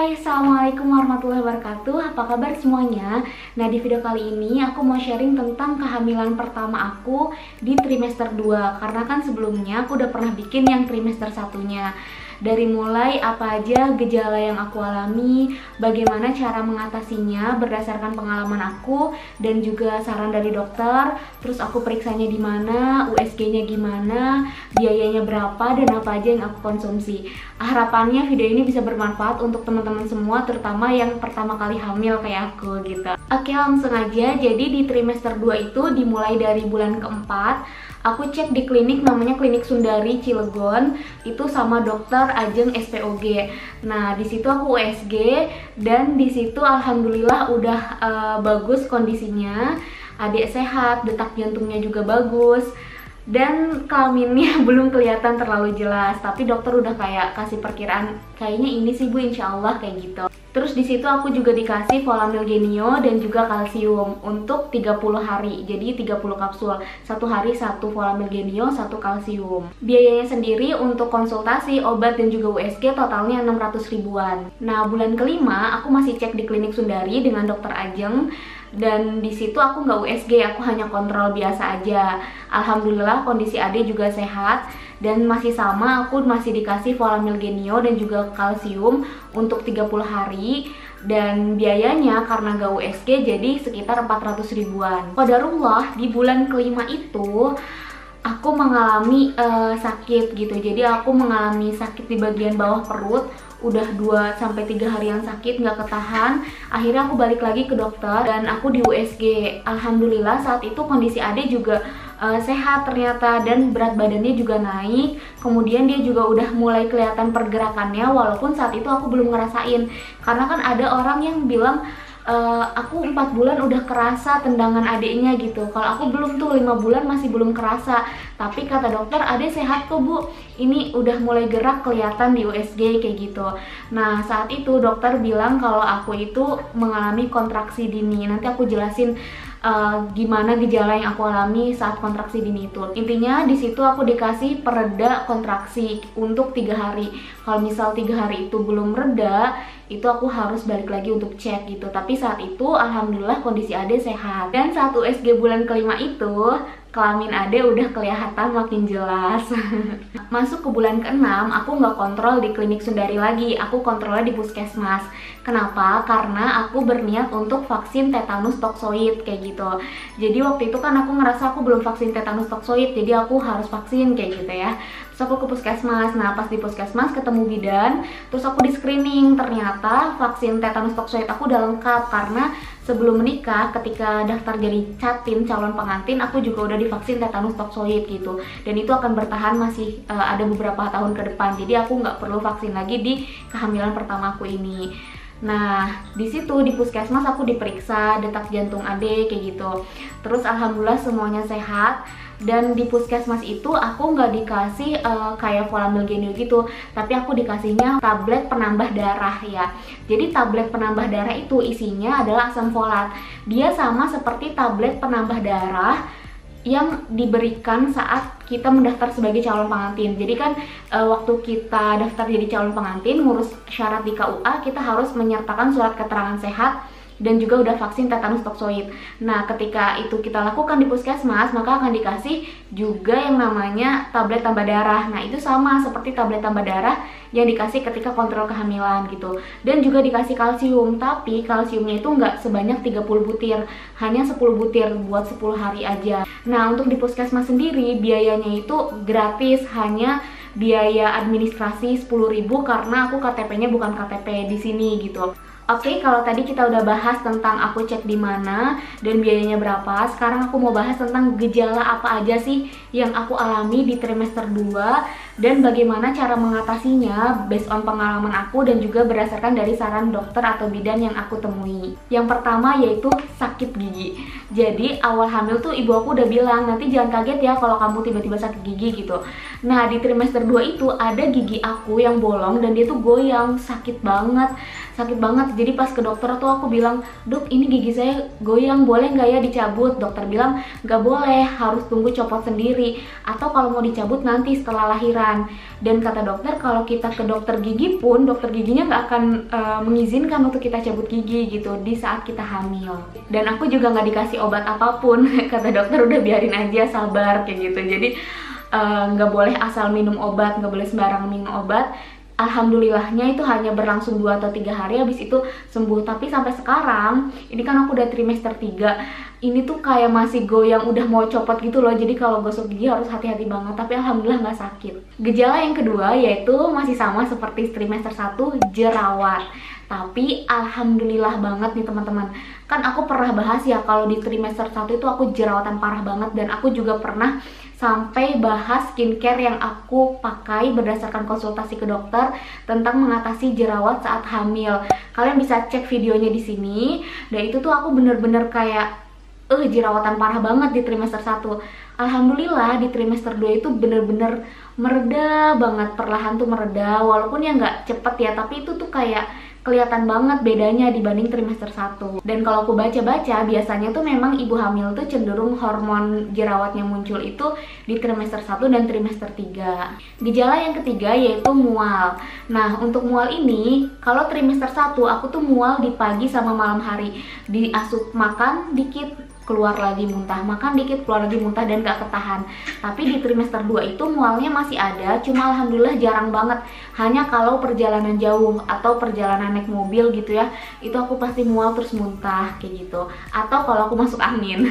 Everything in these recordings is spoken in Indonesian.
Hai, Assalamualaikum warahmatullahi wabarakatuh. Apa kabar semuanya? Nah, di video kali ini aku mau sharing tentang kehamilan pertama aku di trimester 2. Karena kan sebelumnya aku udah pernah bikin yang trimester satunya. Dari mulai apa aja gejala yang aku alami, bagaimana cara mengatasinya berdasarkan pengalaman aku dan juga saran dari dokter. Terus aku periksanya di mana, USG-nya gimana, biayanya berapa, dan apa aja yang aku konsumsi. Harapannya video ini bisa bermanfaat untuk teman-teman semua, terutama yang pertama kali hamil kayak aku gitu. Oke, langsung aja. Jadi di trimester 2 itu dimulai dari bulan keempat. Aku cek di klinik namanya Klinik Sundari Cilegon, itu sama dokter Ajeng SPOG. Nah, di situ aku USG dan di situ alhamdulillah udah bagus kondisinya. Adik sehat, detak jantungnya juga bagus. Dan kelaminnya belum kelihatan terlalu jelas, tapi dokter udah kayak kasih perkiraan kayaknya ini sih Bu, insya Allah kayak gitu. Terus di situ aku juga dikasih Volamil Genio dan juga kalsium untuk 30 hari. Jadi 30 kapsul. Satu hari satu Volamil Genio, satu kalsium. Biayanya sendiri untuk konsultasi, obat dan juga USG totalnya 600 ribuan. Nah, bulan kelima aku masih cek di Klinik Sundari dengan dokter Ajeng. Dan di situ aku nggak USG, aku hanya kontrol biasa aja. Alhamdulillah kondisi Ade juga sehat dan masih sama, aku masih dikasih Volamil Genio dan juga kalsium untuk 30 hari. Dan biayanya karena nggak USG jadi sekitar 400 ribuan. Qadarullah di bulan kelima itu aku mengalami sakit gitu. Jadi aku mengalami sakit di bagian bawah perut. Udah 2-3 hari yang sakit, nggak ketahan. Akhirnya aku balik lagi ke dokter dan aku di USG. Alhamdulillah saat itu kondisi Ade juga sehat ternyata dan berat badannya juga naik. Kemudian dia juga udah mulai kelihatan pergerakannya, walaupun saat itu aku belum ngerasain. Karena kan ada orang yang bilang aku 4 bulan udah kerasa tendangan adiknya gitu. Kalau aku belum tuh, 5 bulan masih belum kerasa. Tapi kata dokter, adek sehat kok Bu, ini udah mulai gerak kelihatan di USG kayak gitu. Nah, saat itu dokter bilang kalau aku itu mengalami kontraksi dini. Nanti aku jelasin gimana gejala yang aku alami saat kontraksi dini itu. Intinya di situ aku dikasih pereda kontraksi untuk 3 hari. Kalau misal 3 hari itu belum reda, itu aku harus balik lagi untuk cek gitu. Tapi saat itu alhamdulillah kondisi Ade sehat. Dan saat USG bulan kelima itu kelamin Ade udah kelihatan makin jelas. Masuk ke bulan ke-6, aku nggak kontrol di Klinik Sundari lagi, aku kontrolnya di puskesmas. Kenapa? Karena aku berniat untuk vaksin tetanus toksoid kayak gitu. Jadi waktu itu kan aku ngerasa aku belum vaksin tetanus toksoid, jadi aku harus vaksin kayak gitu ya. Terus aku ke puskesmas. Nah, pas di puskesmas ketemu bidan, terus aku di screening. Ternyata vaksin tetanus toksoid aku udah lengkap karena sebelum menikah, ketika daftar jadi catin calon pengantin, aku juga udah divaksin tetanus toksoid gitu. Dan itu akan bertahan masih ada beberapa tahun ke depan. Jadi aku nggak perlu vaksin lagi di kehamilan pertama aku ini. Nah, di situ di puskesmas aku diperiksa detak jantung Ade kayak gitu. Terus alhamdulillah semuanya sehat. Dan di puskesmas itu aku nggak dikasih kayak Volamil Genio gitu, tapi aku dikasihnya tablet penambah darah ya. Jadi tablet penambah darah itu isinya adalah asam folat. Dia sama seperti tablet penambah darah yang diberikan saat kita mendaftar sebagai calon pengantin. Jadi kan waktu kita daftar jadi calon pengantin, ngurus syarat di KUA, kita harus menyertakan surat keterangan sehat dan juga udah vaksin tetanus toksoid. Nah, ketika itu kita lakukan di puskesmas, maka akan dikasih juga yang namanya tablet tambah darah. Nah, itu sama seperti tablet tambah darah yang dikasih ketika kontrol kehamilan gitu. Dan juga dikasih kalsium, tapi kalsiumnya itu nggak sebanyak 30 butir, hanya 10 butir buat 10 hari aja. Nah, untuk di puskesmas sendiri biayanya itu gratis, hanya biaya administrasi 10.000 karena aku KTP-nya bukan KTP di sini gitu. Oke, kalau tadi kita udah bahas tentang aku cek di mana dan biayanya berapa, sekarang aku mau bahas tentang gejala apa aja sih yang aku alami di trimester 2 dan bagaimana cara mengatasinya based on pengalaman aku dan juga berdasarkan dari saran dokter atau bidan yang aku temui. Yang pertama yaitu sakit gigi. Jadi awal hamil tuh ibu aku udah bilang, nanti jangan kaget ya kalau kamu tiba-tiba sakit gigi gitu. Nah, di trimester 2 itu ada gigi aku yang bolong dan dia tuh goyang, sakit banget. Sakit banget. Jadi pas ke dokter tuh aku bilang, "Dok, ini gigi saya goyang, boleh nggak ya dicabut?" Dokter bilang, "Nggak boleh, harus tunggu copot sendiri. Atau kalau mau dicabut nanti setelah lahiran." Dan kata dokter, kalau kita ke dokter gigi pun, dokter giginya nggak akan mengizinkan untuk kita cabut gigi gitu di saat kita hamil. Dan aku juga nggak dikasih obat apapun. Kata dokter, udah biarin aja, sabar kayak gitu. Jadi nggak boleh asal minum obat, nggak boleh sembarangan minum obat. Alhamdulillahnya itu hanya berlangsung 2 atau 3 hari, habis itu sembuh. Tapi sampai sekarang, ini kan aku udah trimester 3, ini tuh kayak masih goyang, udah mau copot gitu loh. Jadi kalau gosok gigi harus hati-hati banget, tapi alhamdulillah nggak sakit. Gejala yang kedua yaitu masih sama seperti trimester 1, jerawat. Tapi alhamdulillah banget nih teman-teman, kan aku pernah bahas ya kalau di trimester 1 itu aku jerawatan parah banget. Dan aku juga pernah sampai bahas skincare yang aku pakai berdasarkan konsultasi ke dokter tentang mengatasi jerawat saat hamil. Kalian bisa cek videonya di sini. Dan itu tuh aku bener-bener kayak jerawatan parah banget di trimester 1. Alhamdulillah di trimester 2 itu bener-bener mereda banget, perlahan tuh mereda. Walaupun ya nggak cepet ya, tapi itu tuh kayak kelihatan banget bedanya dibanding trimester 1. Dan kalau aku baca-baca, biasanya tuh memang ibu hamil tuh cenderung hormon jerawatnya muncul itu di trimester 1 dan trimester 3. Gejala yang ketiga yaitu mual. Nah, untuk mual ini, kalau trimester 1 aku tuh mual di pagi sama malam hari. Diasup makan dikit, keluar lagi muntah, makan dikit, keluar lagi muntah, dan gak ketahan. Tapi di trimester 2 itu mualnya masih ada, cuma alhamdulillah jarang banget. Hanya kalau perjalanan jauh atau perjalanan naik mobil gitu ya, itu aku pasti mual terus muntah kayak gitu. Atau kalau aku masuk angin.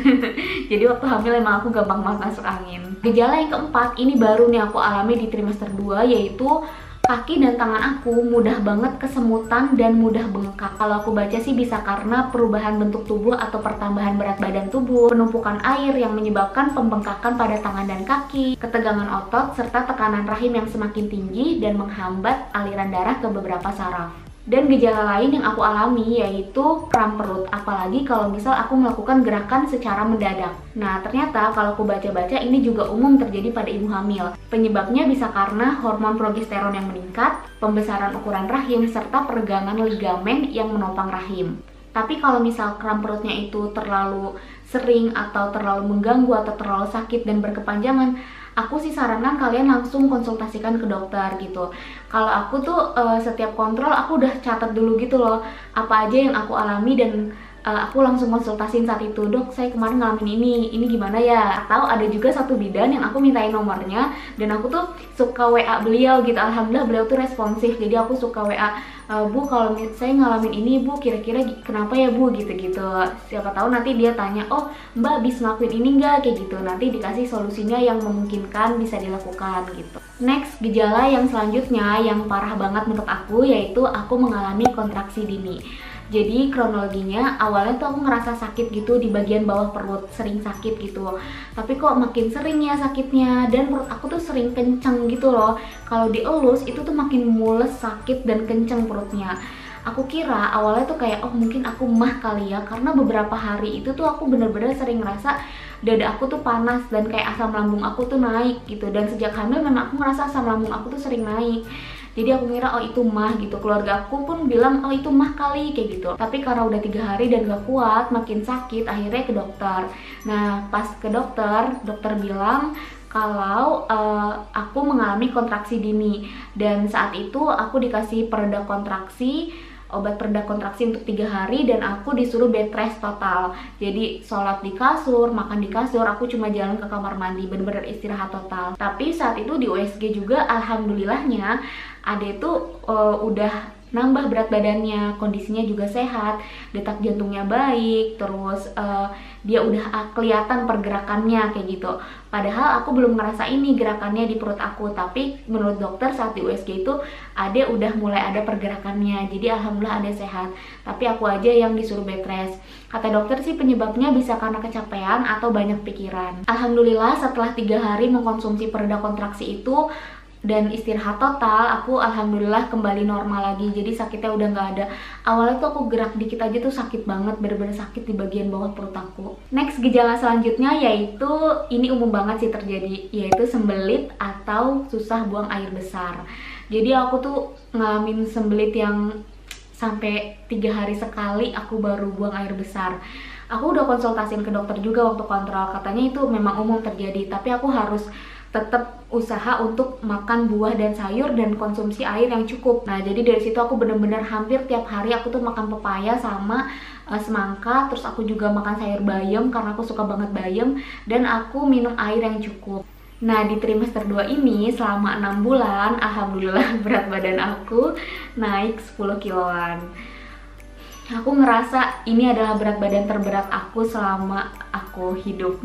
Jadi waktu hamil emang aku gampang banget masuk angin. Gejala yang keempat, ini baru nih aku alami di trimester 2, yaitu kaki dan tangan aku mudah banget kesemutan dan mudah bengkak. Kalau aku baca sih bisa karena perubahan bentuk tubuh atau pertambahan berat badan tubuh, penumpukan air yang menyebabkan pembengkakan pada tangan dan kaki, ketegangan otot, serta tekanan rahim yang semakin tinggi dan menghambat aliran darah ke beberapa saraf. Dan gejala lain yang aku alami yaitu kram perut, apalagi kalau misal aku melakukan gerakan secara mendadak. Nah, ternyata kalau aku baca-baca ini juga umum terjadi pada ibu hamil. Penyebabnya bisa karena hormon progesteron yang meningkat, pembesaran ukuran rahim, serta peregangan ligamen yang menopang rahim. Tapi kalau misal kram perutnya itu terlalu sering atau terlalu mengganggu atau terlalu sakit dan berkepanjangan, aku sih sarankan kalian langsung konsultasikan ke dokter gitu. Kalau aku tuh setiap kontrol aku udah catat dulu gitu loh, apa aja yang aku alami, dan aku langsung konsultasiin saat itu. "Dok, saya kemarin ngalamin ini gimana ya?" Atau ada juga satu bidan yang aku mintain nomornya, dan aku tuh suka WA beliau gitu. Alhamdulillah beliau tuh responsif, jadi aku suka WA, "Bu, kalau saya ngalamin ini Bu, kira-kira kenapa ya Bu?" gitu-gitu. Siapa tahu nanti dia tanya, "Oh, Mbak habis ngelakuin ini nggak?" kayak gitu. Nanti dikasih solusinya yang memungkinkan bisa dilakukan gitu. Next, gejala yang selanjutnya yang parah banget menurut aku yaitu aku mengalami kontraksi dini. Jadi kronologinya awalnya tuh aku ngerasa sakit gitu di bagian bawah perut, sering sakit gitu. Tapi kok makin sering ya sakitnya, dan perut aku tuh sering kenceng gitu loh. Kalau dielus itu tuh makin mules, sakit, dan kenceng perutnya. Aku kira awalnya tuh kayak, oh mungkin aku mah kali ya, karena beberapa hari itu tuh aku bener-bener sering ngerasa dada aku tuh panas dan kayak asam lambung aku tuh naik gitu. Dan sejak hamil memang aku ngerasa asam lambung aku tuh sering naik. Jadi aku ngira oh itu mah gitu. Keluarga aku pun bilang oh itu mah kali kayak gitu. Tapi karena udah 3 hari dan gak kuat, makin sakit, akhirnya ke dokter. Nah pas ke dokter, dokter bilang kalau aku mengalami kontraksi dini. Dan saat itu aku dikasih pereda kontraksi, obat pereda kontraksi untuk 3 hari, dan aku disuruh bed rest total. Jadi sholat di kasur, makan di kasur, aku cuma jalan ke kamar mandi, bener-bener istirahat total. Tapi saat itu di USG juga alhamdulillahnya Ade tuh udah nambah berat badannya, kondisinya juga sehat, detak jantungnya baik, terus dia udah kelihatan pergerakannya kayak gitu. Padahal aku belum ngerasa ini gerakannya di perut aku, tapi menurut dokter saat di USG itu Ade udah mulai ada pergerakannya. Jadi alhamdulillah Ade sehat, tapi aku aja yang disuruh bed rest. Kata dokter sih penyebabnya bisa karena kecapean atau banyak pikiran. Alhamdulillah setelah 3 hari mengkonsumsi pereda kontraksi itu, dan istirahat total, aku alhamdulillah kembali normal lagi. Jadi sakitnya udah nggak ada. Awalnya tuh aku gerak dikit aja tuh sakit banget, bener-bener sakit di bagian bawah perut aku. Next, gejala selanjutnya yaitu ini umum banget sih terjadi, yaitu sembelit atau susah buang air besar. Jadi aku tuh ngalamin sembelit yang sampai 3 hari sekali aku baru buang air besar. Aku udah konsultasiin ke dokter juga waktu kontrol, katanya itu memang umum terjadi, tapi aku harus tetap usaha untuk makan buah dan sayur dan konsumsi air yang cukup. Nah, jadi dari situ aku bener-bener hampir tiap hari aku tuh makan pepaya sama semangka, terus aku juga makan sayur bayam karena aku suka banget bayam, dan aku minum air yang cukup. Nah, di trimester 2 ini selama 6 bulan, alhamdulillah berat badan aku naik 10 kiloan. Aku ngerasa ini adalah berat badan terberat aku selama aku hidup.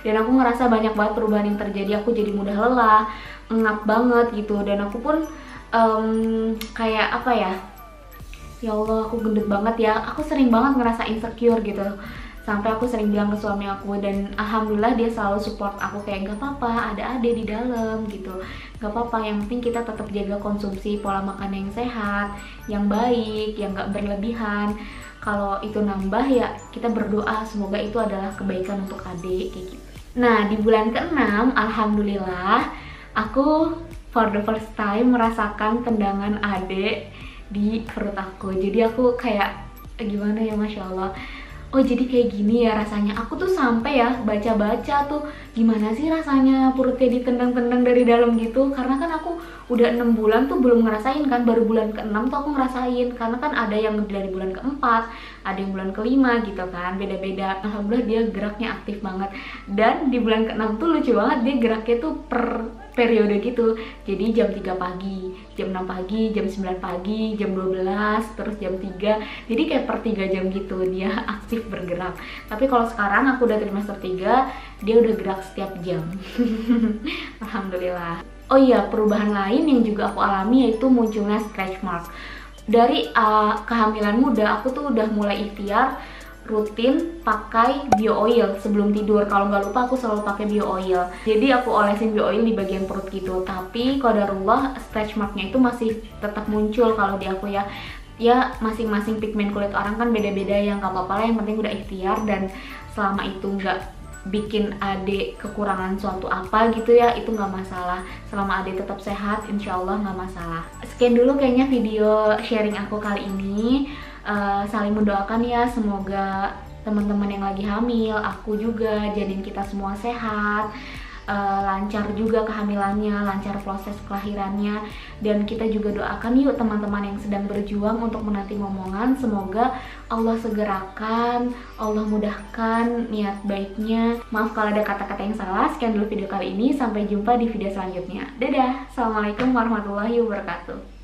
Dan aku ngerasa banyak banget perubahan yang terjadi. Aku jadi mudah lelah, ngap banget gitu. Dan aku pun kayak apa ya, ya Allah aku gendut banget ya. Aku sering banget ngerasa insecure gitu. Sampai aku sering bilang ke suami aku, dan alhamdulillah dia selalu support aku kayak gak apa-apa, ada ade di dalam gitu, gak apa-apa, yang penting kita tetap jaga konsumsi pola makan yang sehat, yang baik, yang gak berlebihan. Kalau itu nambah ya kita berdoa semoga itu adalah kebaikan untuk ade kayak gitu. Nah, di bulan ke-6 alhamdulillah aku for the first time merasakan tendangan ade di perut aku. Jadi aku kayak gimana ya, Masya Allah, oh jadi kayak gini ya rasanya. Aku tuh sampai ya baca-baca tuh gimana sih rasanya perutnya ditendang-tendang dari dalam gitu. Karena kan aku udah 6 bulan tuh belum ngerasain kan, baru bulan ke-6 tuh aku ngerasain. Karena kan ada yang dari bulan ke-4, ada yang bulan ke-5 gitu kan, beda-beda. Alhamdulillah dia geraknya aktif banget. Dan di bulan ke-6 tuh lucu banget, dia geraknya tuh per periode gitu. Jadi jam 3 pagi, jam 6 pagi, jam 9 pagi, jam 12, terus jam 3. Jadi kayak per 3 jam gitu dia aktif bergerak. Tapi kalau sekarang aku udah trimester 3, dia udah gerak setiap jam. Alhamdulillah. Oh iya, perubahan lain yang juga aku alami yaitu munculnya stretch mark. Dari kehamilan muda aku tuh udah mulai ikhtiar rutin pakai bio oil sebelum tidur. Kalau nggak lupa aku selalu pakai bio oil. Jadi aku olesin bio oil di bagian perut gitu. Tapi qadarullah stretch marknya itu masih tetap muncul kalau di aku ya. Ya masing-masing pigmen kulit orang kan beda-beda, yang nggak apa-apa lah, yang penting udah ikhtiar, dan selama itu nggak bikin adik kekurangan suatu apa gitu ya, itu nggak masalah. Selama adik tetap sehat, insya Allah nggak masalah. Sekian dulu kayaknya video sharing aku kali ini. Saling mendoakan ya, semoga teman-teman yang lagi hamil, aku juga, janin kita semua sehat, lancar juga kehamilannya, lancar proses kelahirannya. Dan kita juga doakan yuk teman-teman yang sedang berjuang untuk menanti momongan, semoga Allah segerakan, Allah mudahkan niat baiknya. Maaf kalau ada kata-kata yang salah. Sekian dulu video kali ini, sampai jumpa di video selanjutnya. Dadah, assalamualaikum warahmatullahi wabarakatuh.